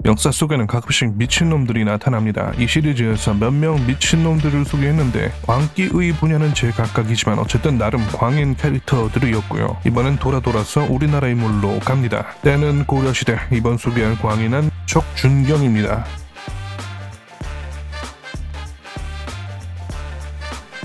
역사 속에는 가끔씩 미친놈들이 나타납니다. 이 시리즈에서 몇 명 미친놈들을 소개했는데 광기의 분야는 제각각이지만 어쨌든 나름 광인 캐릭터들이었고요. 이번엔 돌아서 우리나라 인물로 갑니다. 때는 고려시대, 이번 소개할 광인은 척준경입니다.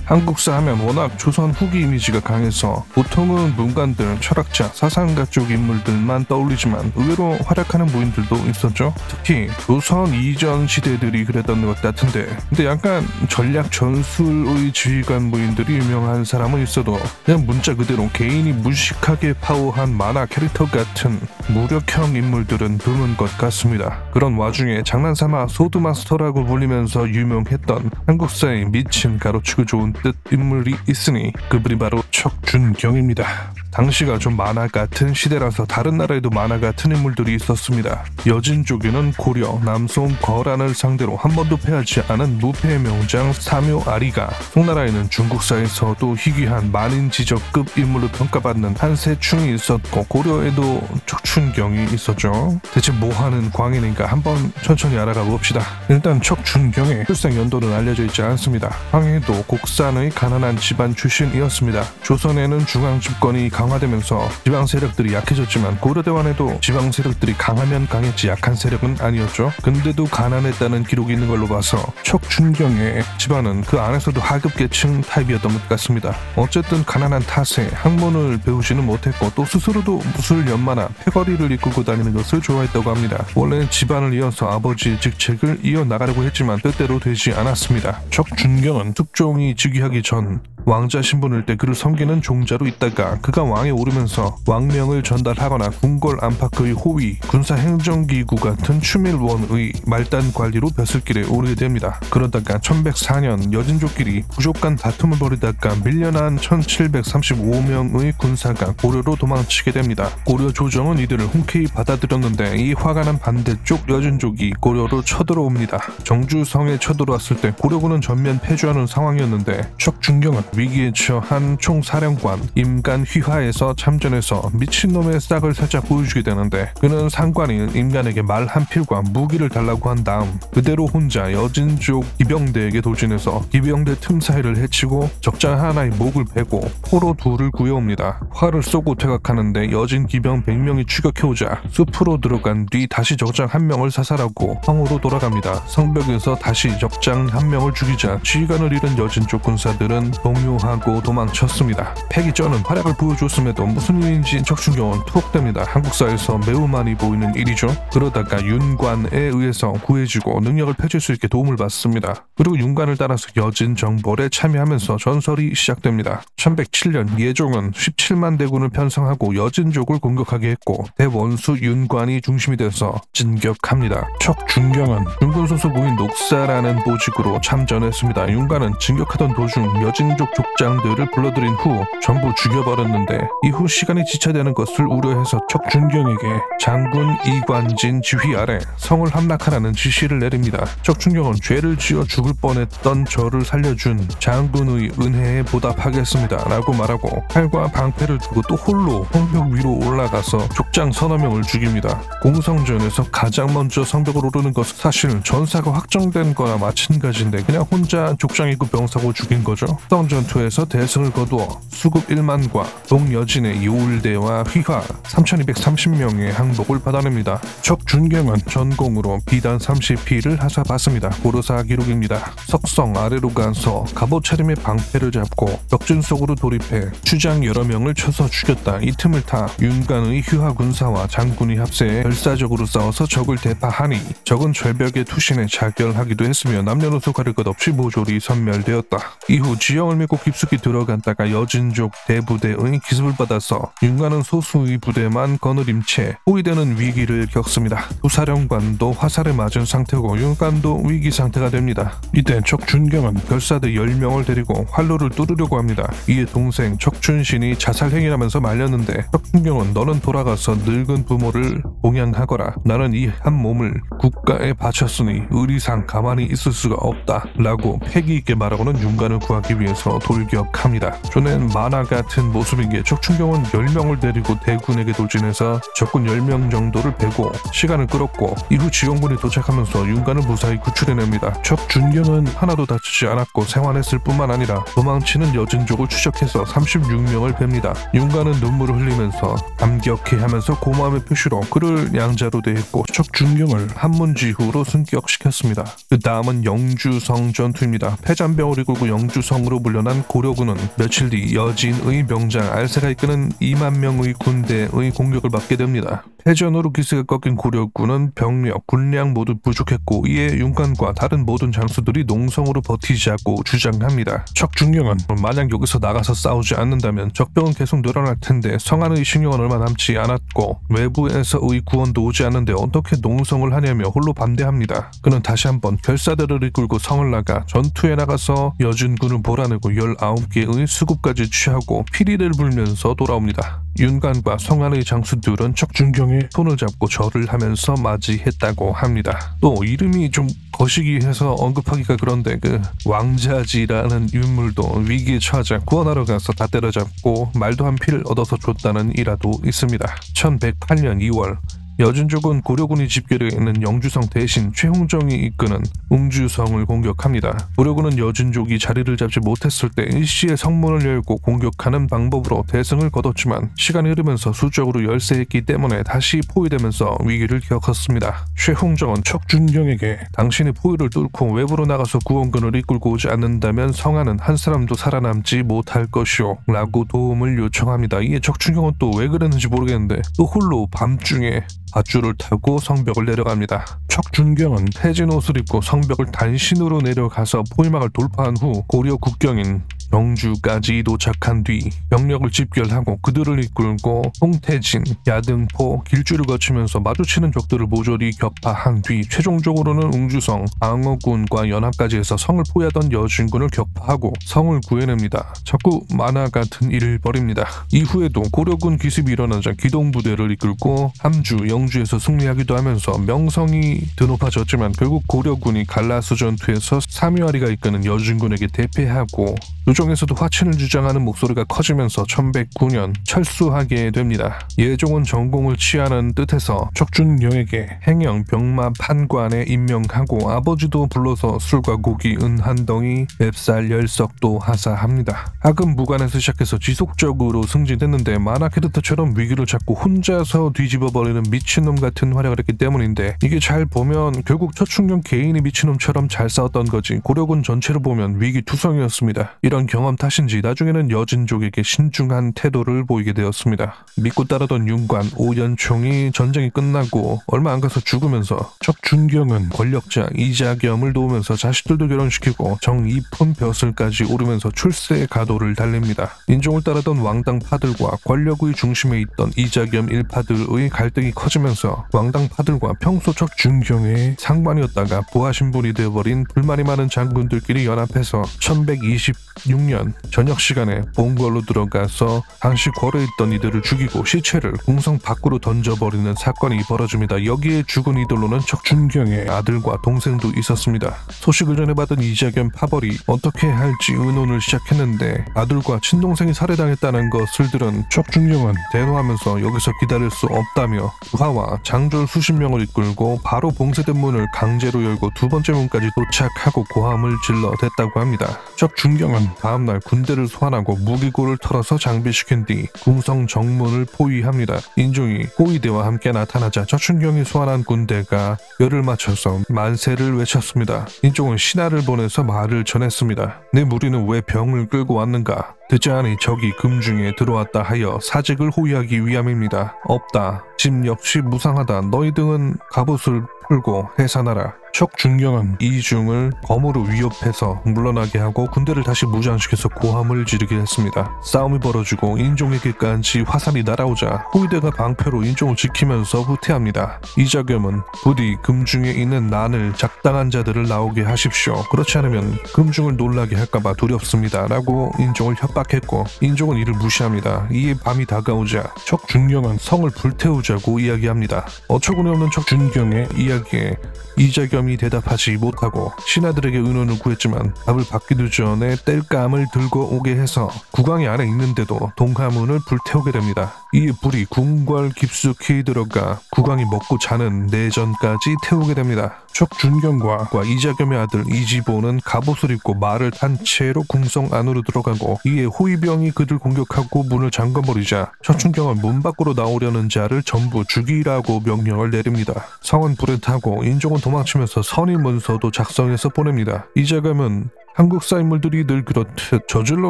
한국사 하면 워낙 조선 후기 이미지가 강해서 보통은 문관들, 철학자, 사상가 쪽 인물들만 떠올리지만 의외로 활약하는 무인들도 있었죠. 특히 조선 이전 시대들이 그랬던 것 같은데, 근데 약간 전략 전술의 지휘관 무인들이 유명한 사람은 있어도 그냥 문자 그대로 개인이 무식하게 파워한 만화 캐릭터 같은 무력형 인물들은 드문 것 같습니다. 그런 와중에 장난삼아 소드마스터라고 불리면서 유명했던 한국사의 미친 가로치고 좋은 뜻 인물이 있으니 그분이 바로 척준경입니다. 당시가 좀 만화 같은 시대라서 다른 나라에도 만화 같은 인물들이 있었습니다. 여진 쪽에는 고려, 남송, 거란을 상대로 한 번도 패하지 않은 무패의 명장 사묘아리가, 송나라에는 중국사에서도 희귀한 만인지적급 인물로 평가받는 한세충이 있었고 고려에도 척준경이 있었죠. 대체 뭐하는 광인인가 한번 천천히 알아가 봅시다. 일단 척준경의 출생 연도는 알려져 있지 않습니다. 황해도 곡산의 가난한 집안 출신이었습니다. 조선에는 중앙 집권이 강화되면서 지방 세력들이 약해졌지만 고려대왕에도 지방 세력들이 강하면 강했지 약한 세력은 아니었죠. 근데도 가난했다는 기록이 있는 걸로 봐서 척준경의 집안은 그 안에서도 하급계층 타입이었던 것 같습니다. 어쨌든 가난한 탓에 학문을 배우지는 못했고 또 스스로도 무술 연마나 패거리를 이끌고 다니는 것을 좋아했다고 합니다. 원래 집안을 이어서 아버지의 직책을 이어나가려고 했지만 뜻대로 되지 않았습니다. 척준경은 특종이 즉위하기 전 왕자 신분일 때 그를 섬기는 종자로 있다가 그가 왕에 오르면서 왕명을 전달하거나 궁궐 안팎의 호위, 군사행정기구 같은 추밀원의 말단 관리로 벼슬길에 오르게 됩니다. 그러다가 1104년 여진족끼리 부족 간 다툼을 벌이다가 밀려난 1735명의 군사가 고려로 도망치게 됩니다. 고려 조정은 이들을 흔쾌히 받아들였는데 이 화가 난 반대쪽 여진족이 고려로 쳐들어옵니다. 정주성에 쳐들어왔을 때 고려군은 전면 패주하는 상황이었는데 척준경은 위기에 처한 총사령관 임간 휘하에서 참전해서 미친놈의 싹을 살짝 보여주게 되는데, 그는 상관인 임간에게 말 한 필과 무기를 달라고 한 다음 그대로 혼자 여진족 기병대에게 도진해서 기병대 틈 사이를 해치고 적장 하나의 목을 베고 포로 둘을 구해옵니다. 화를 쏘고 퇴각하는데 여진 기병 100명이 추격해오자 숲으로 들어간 뒤 다시 적장 한 명을 사살하고 성으로 돌아갑니다. 성벽에서 다시 적장 한 명을 죽이자 지휘관을 잃은 여진족 군사들은 동요하고 도망쳤습니다. 패기 쩌는 활약을 보여줬음에도 무슨 일인지 척준경은 투옥됩니다. 한국사에서 매우 많이 보이는 일이죠. 그러다가 윤관에 의해서 구해지고 능력을 펼칠 수 있게 도움을 받습니다. 그리고 윤관을 따라서 여진 정벌에 참여하면서 전설이 시작됩니다. 1107년 예종은 17만 대군을 편성하고 여진족을 공격하게 했고 대원수 윤관이 중심이 돼서 진격합니다. 척준경은 윤군 소속의 녹사라는 보직으로 참전했습니다. 윤관은 진격하던 도중 여진족 족장들을 불러들인 후 전부 죽여버렸는데 이후 시간이 지체되는 것을 우려해서 척준경에게 장군 이관진 지휘 아래 성을 함락하라는 지시를 내립니다. 척준경은 죄를 지어 죽을 뻔했던 저를 살려준 장군의 은혜에 보답하겠습니다 라고 말하고 칼과 방패를 두고 또 홀로 성벽 위로 올라가서 족장 서너 명을 죽입니다. 공성전에서 가장 먼저 성벽을 오르는 것은 사실 전사가 확정된 거나 마찬가지인데 그냥 혼자 족장이고 병사고 죽인 거죠. 성전투에서 대승을 거두어 수급 1만과 동여진의 요울대와 휘하 3230명의 항복을 받아냅니다. 척준경은 전공으로 비단 30피를 하사받습니다. 고려사 기록입니다. 석성 아래로 가서 갑옷 차림의 방패를 잡고 벽진 속으로 돌입해 추장 여러 명을 쳐서 죽였다. 이 틈을 타 윤관의 휘하 군사와 장군이 합세해 결사적으로 싸워서 적을 대파하니 적은 절벽에 투신해 자결하기도 했으며 남녀노소 가릴 것 없이 모조리 섬멸되었다. 이후 지형을 믿고 깊숙이 들어갔다가 여진족 대부대의 기습을 받아서 윤관은 소수의 부대만 거느린 채 포위되는 위기를 겪습니다. 부사령관도 화살에 맞은 상태고 윤관도 위기 상태가 됩니다. 이때 척준경은 결사대 10명을 데리고 활로를 뚫으려고 합니다. 이에 동생 척준신이 자살행위라면서 말렸는데 척준경은 너는 돌아가서 늙은 부모를 봉양하거라. 나는 이 한 몸을 국가에 바쳤으니 의리상 가만히 있을 수가 없다 라고 패기 있게 말하고는 윤관을 구하기 위해서 돌격합니다. 눈엔 만화 같은 모습인 게 척춘경은 10명을 데리고 대군에게 돌진해서 적군 10명 정도를 베고 시간을 끌었고 이후 지원군이 도착하면서 윤관을 무사히 구출해냅니다. 척준경은 하나도 다치지 않았고 생還했을 뿐만 아니라 도망치는 여진족을 추적해서 36명을 뵙니다. 윤관은 눈물을 흘리면서 감격해하면서 고마움의 표시로 그를 양자로 대했고 척준경을 한문지후로 승격시켰습니다. 그 다음은 영주성 전투입니다. 패잔병을 이끌고 영주성으로 물려난 고려군은 며칠 뒤 여진의 명장 알세가 이끄는 2만 명의 군대의 공격을 받게 됩니다. 패전으로 기세가 꺾인 고려군은 병력, 군량 모두 부족했고 이에 윤관과 다른 모든 장수들이 농성으로 버티자고 주장합니다. 척준경은 만약 여기서 나가서 싸우지 않는다면 적병은 계속 늘어날 텐데 성안의 식량은 얼마 남지 않았고 외부에서의 구원도 오지 않는데 어떻게 농성을 하냐며 홀로 반대합니다. 그는 다시 한번 결사대를 이끌고 성을 나가 전투에 나가서 여진군을 몰아내고 19개의 수급까지 취하고 피리를 불면서 돌아옵니다. 윤관과 성안의 장수들은 척준경의 손을 잡고 절을 하면서 맞이했다고 합니다. 또 이름이 좀 거시기해서 언급하기가 그런데 그 왕자지라는 인물도 위기에 처하자 구원하러 가서 다 때려잡고 말도 한 피를 얻어서 줬다는 일화도 있습니다. 1108년 2월 여진족은 고려군이 집결해 있는 영주성 대신 최홍정이 이끄는 웅주성을 공격합니다. 고려군은 여진족이 자리를 잡지 못했을 때 일시에 성문을 열고 공격하는 방법으로 대승을 거뒀지만 시간이 흐르면서 수적으로 열세했기 때문에 다시 포위되면서 위기를 겪었습니다. 최홍정은 척준경에게 당신이 포위를 뚫고 외부로 나가서 구원군을 이끌고 오지 않는다면 성안은 한 사람도 살아남지 못할 것이오 라고 도움을 요청합니다. 이에 척준경은 또 왜 그랬는지 모르겠는데 또 홀로 밤중에 밧줄을 타고 성벽을 내려갑니다. 척준경은 해진 옷을 입고 성벽을 단신으로 내려가서 포위망을 돌파한 후 고려 국경인 경주까지 도착한 뒤 병력을 집결하고 그들을 이끌고 홍태진, 야등포, 길주를 거치면서 마주치는 적들을 모조리 격파한 뒤 최종적으로는 웅주성, 방어군과 연합까지 해서 성을 포위하던 여진군을 격파하고 성을 구해냅니다. 자꾸 만화 같은 일을 벌입니다. 이후에도 고려군 기습이 일어나자 기동부대를 이끌고 함주, 영주에서 승리하기도 하면서 명성이 드높아졌지만 결국 고려군이 갈라수 전투에서 사묘아리가 이끄는 여진군에게 대패하고 조정에서도 화친을 주장하는 목소리가 커지면서 1109년 철수하게 됩니다. 예종은 전공을 취하는 뜻에서 척준경에게 행영 병마 판관에 임명하고 아버지도 불러서 술과 고기, 은 한 덩이, 맵쌀 10석도 하사합니다. 하급 무관에서 시작해서 지속적으로 승진했는데 만화 캐릭터처럼 위기를 잡고 혼자서 뒤집어버리는 미친놈 같은 활약을 했기 때문인데 이게 잘 보면 결국 척준경 개인이 미친놈처럼 잘 싸웠던 거지 고려군 전체를 보면 위기투성이었습니다. 이런 경험 탓인지 나중에는 여진족에게 신중한 태도를 보이게 되었습니다. 믿고 따르던 윤관, 오연총이 전쟁이 끝나고 얼마 안 가서 죽으면서 척준경은 권력자 이자겸을 도우면서 자식들도 결혼시키고 정이품 벼슬까지 오르면서 출세 가도를 달립니다. 인종을 따르던 왕당파들과 권력의 중심에 있던 이자겸 일파들의 갈등이 커지면서 왕당파들과 평소 척준경의 상관이었다가 부하신분이 되어버린 불만이 많은 장군들끼리 연합해서 1126년 저녁 시간에 본궐로 들어가서 당시 궐에 있던 이들을 죽이고 시체를 궁성 밖으로 던져버리는 사건이 벌어집니다. 여기에 죽은 이들로는 척준경의 아들과 동생도 있었습니다. 소식을 전해받은 이자겸 파벌이 어떻게 할지 의논을 시작했는데 아들과 친동생이 살해당했다는 것을 들은 척준경은 대노하면서 여기서 기다릴 수 없다며 부하와 장졸 수십 명을 이끌고 바로 봉쇄된 문을 강제로 열고 두 번째 문까지 도착하고 고함을 질러댔다고 합니다. 척준경은 다음날 군대를 소환하고 무기고를 털어서 장비시킨 뒤 궁성 정문을 포위합니다. 인종이 호위대와 함께 나타나자 척준경이 소환한 군대가 열을 맞춰서 만세를 외쳤습니다. 인종은 신하를 보내서 말을 전했습니다. 내 무리는 왜 병을 끌고 왔는가? 듣지 않으니 적이 금중에 들어왔다 하여 사직을 호위하기 위함입니다. 없다. 집 역시 무상하다. 너희 등은 갑옷을 풀고 해산하라. 척준경은 이중을 검으로 위협해서 물러나게 하고 군대를 다시 무장시켜서 고함을 지르게 했습니다. 싸움이 벌어지고 인종에게까지 화살이 날아오자 호위대가 방패로 인종을 지키면서 후퇴합니다. 이자겸은 부디 금중에 있는 난을 작당한 자들을 나오게 하십시오. 그렇지 않으면 금중을 놀라게 할까봐 두렵습니다. 라고 인종을 협박 협박했고 인종은 이를 무시합니다. 이에 밤이 다가오자 척준경은 성을 불태우자고 이야기합니다. 어처구니 없는 척준경의 이야기에 이자겸이 대답하지 못하고 신하들에게 의논을 구했지만 답을 받기도 전에 땔감을 들고 오게 해서 국왕이 안에 있는데도 동화문을 불태우게 됩니다. 이 불이 궁궐 깊숙이 들어가 국왕이 먹고 자는 내전까지 태우게 됩니다. 척준경과 이자겸의 아들 이지보는 갑옷을 입고 말을 탄 채로 궁성 안으로 들어가고 이에 호위병이 그들 공격하고 문을 잠궈버리자 척준경은 문 밖으로 나오려는 자를 전부 죽이라고 명령을 내립니다. 성은 불에 타고 인종은 도망치면서 선의 문서도 작성해서 보냅니다. 이자겸은 한국사 인물들이 늘 그렇듯 저질러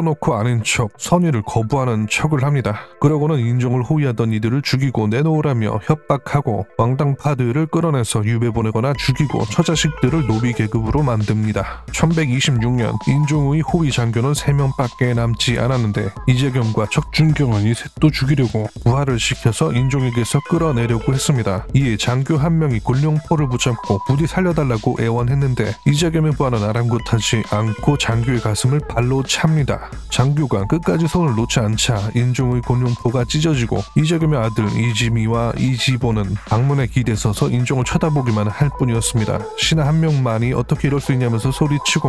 놓고 아는 척 선의를 거부하는 척을 합니다. 그러고는 인종을 호위하던 이들을 죽이고 내놓으라며 협박하고 왕당파들을 끌어내서 유배 보내거나 죽이고 처자식들을 노비 계급으로 만듭니다. 1126년 인종의 호위 장교는 3명밖에 남지 않았는데 이재겸과 척준경은 이 셋도 죽이려고 부하를 시켜서 인종에게서 끌어내려고 했습니다. 이에 장교 한 명이 곤룡포를 붙잡고 부디 살려달라고 애원했는데 이재겸의 부하는 아랑곳하지 않고 장교의 가슴을 발로 찹니다. 장교가 끝까지 손을 놓지 않자 인종의 곤룡포가 찢어지고 이재겸의 아들 이지미와 이지보는 방문에 기대서서 인종을 쳐다보기만 할 뿐이었습니다. 신하 한 명만이 어떻게 이럴 수 있냐면서 소리치고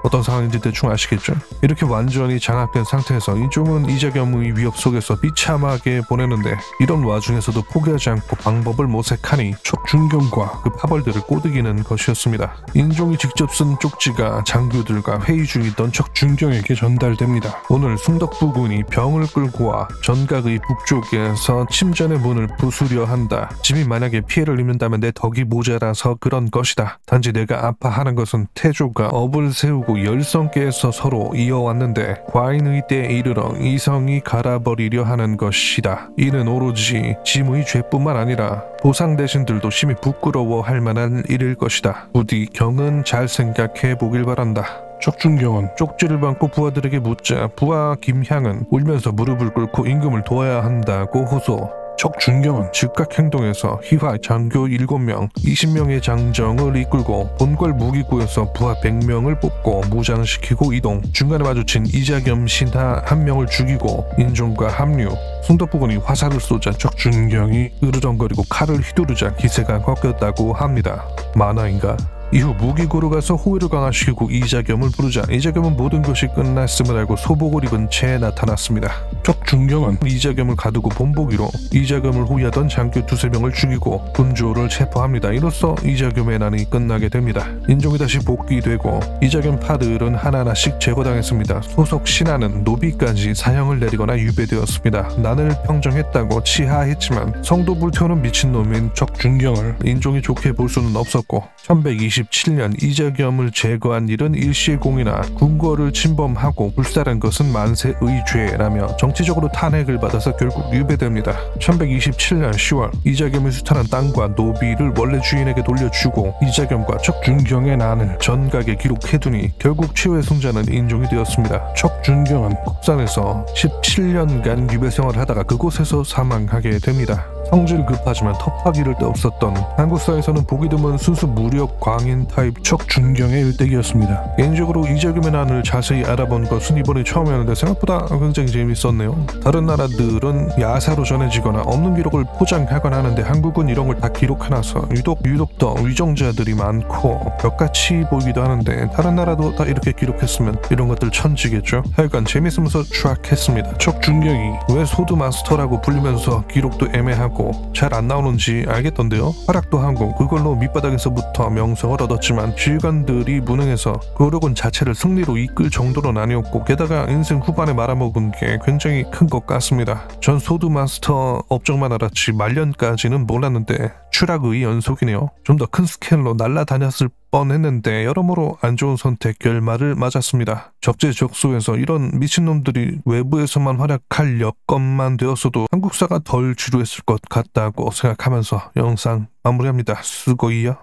어떤 상황인지 대충 아시겠죠? 이렇게 완전히 장악된 상태에서 인종은 이재겸의 위협 속에서 비참하게 보내는데 이런 와중에서도 포기하지 않고 방법을 모색하니 척준경과 그 파벌들을 꼬드기는 것이었습니다. 인종이 직접 쓴 쪽지가 장교들과 회의 중이던 척준경에게 전달됩니다. 오늘 숭덕부군이 병을 끌고 와 전각의 북쪽에서 침전의 문을 부수려 한다. 짐이 만약에 피해를 입는다면 내 덕이 모자라서 그런 것이다. 단지 내가 아파하는 것은 태조가 업을 세우고 열성께서 서로 이어왔는데 과인의 때에 이르러 이성이 갈아버리려 하는 것이다. 이는 오로지 짐의 죄뿐만 아니라 보상 대신들도 심히 부끄러워할 만한 일일 것이다. 부디 경은 잘 생각해 보길 바란다. 척준경은 쪽지를 받고 부하들에게 묻자 부하 김향은 울면서 무릎을 꿇고 임금을 도와야 한다고 호소. 척준경은 즉각 행동해서 희화 장교 7명, 20명의 장정을 이끌고 본궐 무기구에서 부하 100명을 뽑고 무장시키고 이동. 중간에 마주친 이자겸 신하 1명을 죽이고 인종과 합류. 숭덕부군이 화살을 쏘자 척준경이 으르렁거리고 칼을 휘두르자 기세가 꺾였다고 합니다. 만화인가? 이후 무기고로 가서 호위를 강화시키고 이자겸을 부르자 이자겸은 모든 것이 끝났음을 알고 소복을 입은 채 나타났습니다. 척준경은 이자겸을 가두고 본보기로 이자겸을 호위하던 장교 2~3명을 죽이고 군주를 체포합니다. 이로써 이자겸의 난이 끝나게 됩니다. 인종이 다시 복귀되고 이자겸 파들은 하나하나씩 제거당했습니다. 소속 신하는 노비까지 사형을 내리거나 유배되었습니다. 난을 평정했다고 치하했지만 성도 불태우는 미친놈인 척준경을 인종이 좋게 볼 수는 없었고 1127년 이자겸을 제거한 일은 일시공이나 궁궐을 침범하고 불살한 것은 만세의 죄라며 정치적으로 탄핵을 받아서 결국 유배됩니다. 1127년 10월 이자겸이 수탈한 땅과 노비를 원래 주인에게 돌려주고 이자겸과 척준경의 난을 전각에 기록해두니 결국 최후의 승자는 인종이 되었습니다. 척준경은 국산에서 17년간 유배 생활을 하다가 그곳에서 사망하게 됩니다. 성질 급하지만 텃밭 이를 데 없었던 한국사에서는 보기 드문 순수 무력 광인 타입 척준경의 일대기였습니다. 개인적으로 이자겸의 난을 자세히 알아본 것은 이번이 처음이었는데 생각보다 굉장히 재밌었네요. 다른 나라들은 야사로 전해지거나 없는 기록을 포장하거나 하는데 한국은 이런 걸 다 기록해놔서 유독 더 위정자들이 많고 벽같이 보이기도 하는데 다른 나라도 다 이렇게 기록했으면 이런 것들 천지겠죠. 하여간 재밌으면서 추악했습니다. 척준경이 왜 소드마스터라고 불리면서 기록도 애매하고 잘 안 나오는지 알겠던데요. 활약도 하고 그걸로 밑바닥에서부터 명성을 얻었지만 지휘관들이 무능해서 그 어려운 자체를 승리로 이끌 정도는 아니었고 게다가 인생 후반에 말아먹은 게 굉장히 큰 것 같습니다. 전 소드마스터 업적만 알았지 말년까지는 몰랐는데 추락의 연속이네요. 좀 더 큰 스케일로 날아다녔을 뻔했는데 여러모로 안 좋은 선택 결말을 맞았습니다. 적재적소에서 이런 미친놈들이 외부에서만 활약할 여건만 되었어도 한국사가 덜 지루했을 것 같다고 생각하면서 영상 마무리합니다. 수고이요.